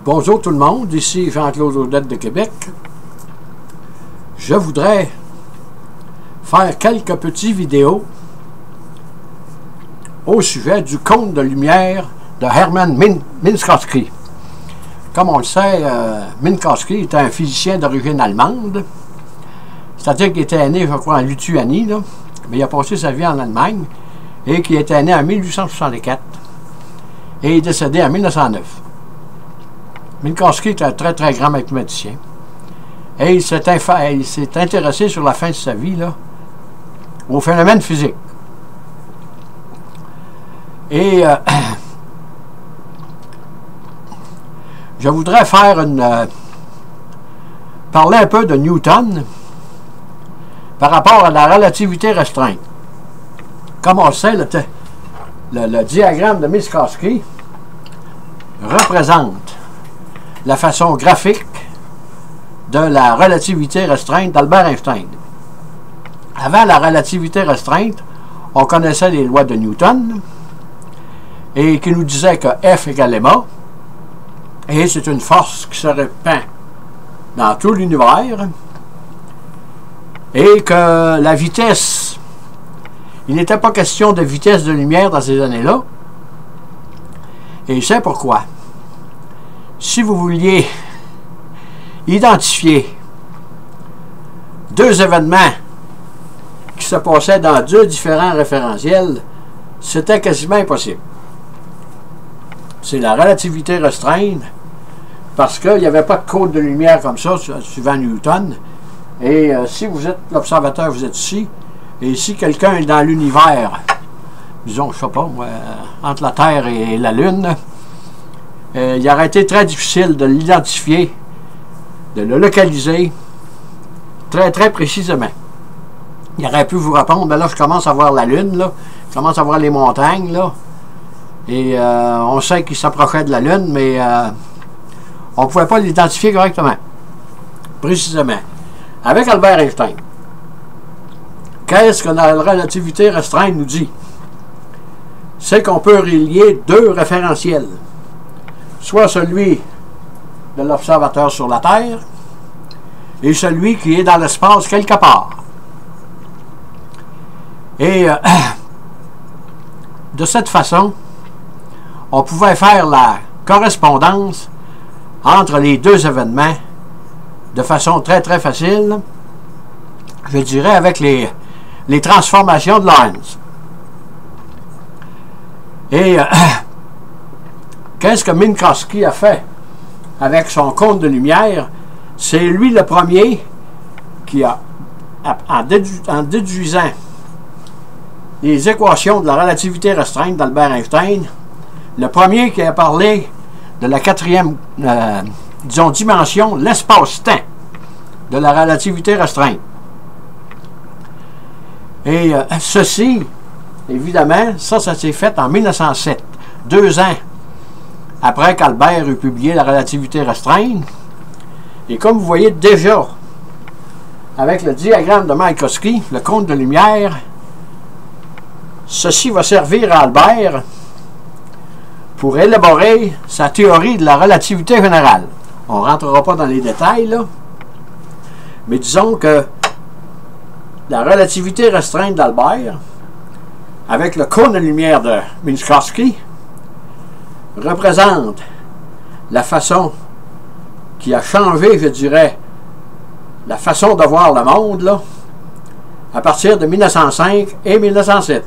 Bonjour tout le monde, ici Jean-Claude Audette de Québec. Je voudrais faire quelques petites vidéos au sujet du conte de lumière de Hermann Minkowski. Comme on le sait, Minkowski était un physicien d'origine allemande, c'est-à-dire qu'il était né, je crois, en Lituanie, là, mais il a passé sa vie en Allemagne, et qu'il était né en 1864, et il est décédé en 1909. Minkowski est un très très grand mathématicien. Et il s'est intéressé sur la fin de sa vie là, aux phénomènes physiques. Et je voudrais faire parler un peu de Newton par rapport à la relativité restreinte. Comme on le sait, le diagramme de Minkowski représente la façon graphique de la relativité restreinte d'Albert Einstein. Avant la relativité restreinte, on connaissait les lois de Newton et qui nous disaient que F égale ma, et c'est une force qui se répand dans tout l'univers, et que la vitesse, il n'était pas question de vitesse de lumière dans ces années-là, et c'est pourquoi. Si vous vouliez identifier deux événements qui se passaient dans deux différents référentiels, c'était quasiment impossible. C'est la relativité restreinte, parce qu'il n'y avait pas de code de lumière comme ça, suivant Newton. Et si vous êtes l'observateur, vous êtes ici, et si quelqu'un est dans l'univers, disons, je ne sais pas, entre la Terre et la Lune, il aurait été très difficile de l'identifier, de le localiser très très précisément. Il aurait pu vous répondre, ben là je commence à voir la Lune, là, je commence à voir les montagnes, là, et on sait qu'il s'approchait de la Lune, mais on ne pouvait pas l'identifier correctement, précisément. Avec Albert Einstein, qu'est-ce que la relativité restreinte nous dit? C'est qu'on peut relier deux référentiels. Soit celui de l'observateur sur la Terre et celui qui est dans l'espace quelque part. Et de cette façon, on pouvait faire la correspondance entre les deux événements de façon très très facile, je dirais avec les transformations de Lorentz. Et qu'est-ce que Minkowski a fait avec son cône de lumière? C'est lui le premier qui a, en déduisant les équations de la relativité restreinte d'Albert Einstein, le premier qui a parlé de la quatrième, disons, dimension, l'espace-temps de la relativité restreinte. Et ceci, évidemment, ça s'est fait en 1907, 2 ans après qu'Albert eut publié la relativité restreinte. Et comme vous voyez déjà, avec le diagramme de Minkowski, le cône de lumière, ceci va servir à Albert pour élaborer sa théorie de la relativité générale. On ne rentrera pas dans les détails, là, mais disons que la relativité restreinte d'Albert, avec le cône de lumière de Minkowski, représente la façon qui a changé, je dirais, la façon de voir le monde, là, à partir de 1905 et 1907.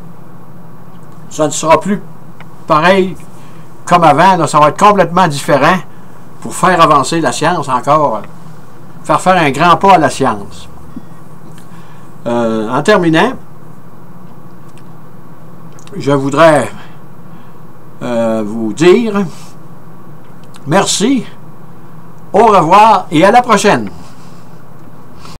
Ça ne sera plus pareil comme avant, là, ça va être complètement différent pour faire avancer la science encore, faire un grand pas à la science. En terminant, je voudrais vous dire merci, au revoir et à la prochaine.